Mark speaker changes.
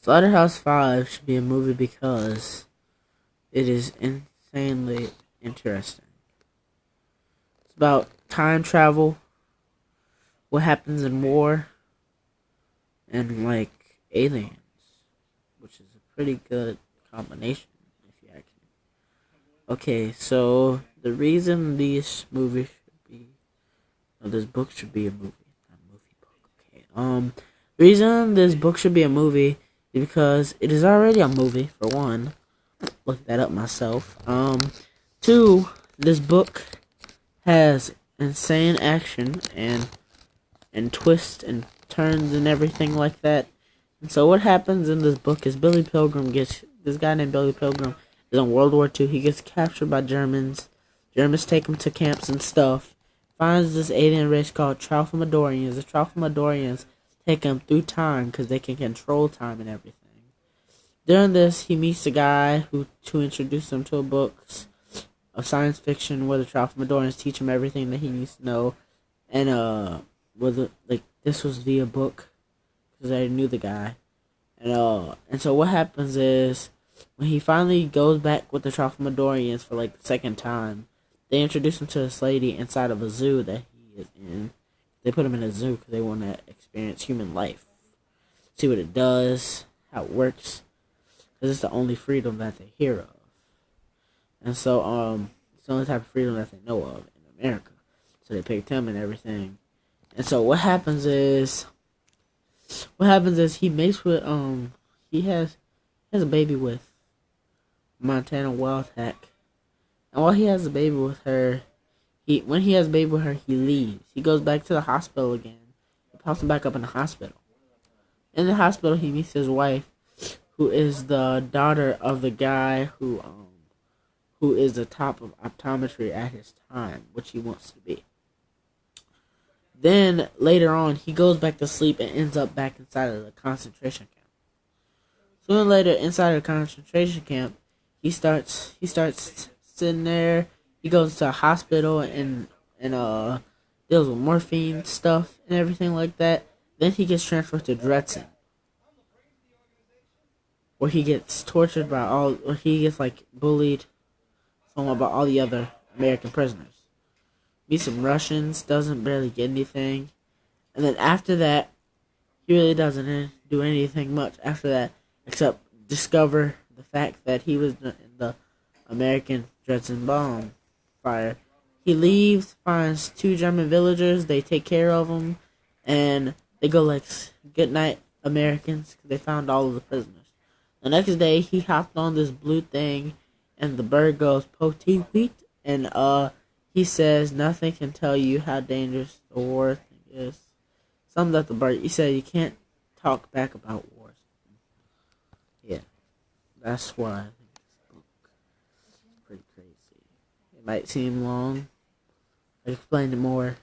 Speaker 1: Slaughterhouse-Five should be a movie because it is insanely interesting. It's about time travel, what happens in war, and like aliens, which is a pretty good combination, if you ask me. Okay, so the reason this movie should be, or this book should be a movie, not a movie book. Okay, the reason this book should be a movie is because it is already a movie. For one, look that up myself. Two, this book has insane action and twists and turns and everything like that. And so what happens in this book is Billy Pilgrim gets this guy named Billy Pilgrim is in World War II. He gets captured by Germans. Germans take him to camps and stuff. Finds this alien race called Tralfamadorians. The Tralfamadorians take him through time because they can control time and everything. During this, he meets a guy who to introduce him to books of science fiction where the Tralfamadorians teach him everything that he needs to know. And whether like this was via book because I knew the guy. And so what happens is when he finally goes back with the Tralfamadorians for like the second time, they introduce him to this lady inside of a zoo that he is in. They put him in a zoo because they want to experience human life, see what it does, how it works, because it's the only freedom that they hear of. And so it's the only type of freedom that they know of in America. So they picked him and everything. And so what happens is he mates with he has a baby with Montana Wildhack. And while he has a baby with her, when he has a baby with her, he leaves. He goes back to the hospital again. He pops him back up in the hospital. In the hospital, he meets his wife, who is the daughter of the guy who is the top of optometry at his time, which he wants to be. Then later on, he goes back to sleep and ends up back inside of the concentration camp. Soon later, inside of the concentration camp, he starts sitting there. He goes to a hospital and deals with morphine stuff and everything like that. Then he gets transferred to Dresden, where he gets tortured where he gets like bullied from by all the other American prisoners. Meets some Russians, doesn't barely get anything, and then after that, he really doesn't do anything much after that except discover the fact that he was in the American Dresden bomb fire. He leaves, finds two German villagers. They take care of him, and they go like, "Good night, Americans," because they found all of the prisoners. The next day, he hopped on this blue thing, and the bird goes, "Poteet wheat," and he says, "Nothing can tell you how dangerous the war thing is." Something that the bird, he said, "You can't talk back about wars." Yeah, that's why I think this book is pretty crazy. It might seem long. I explained it more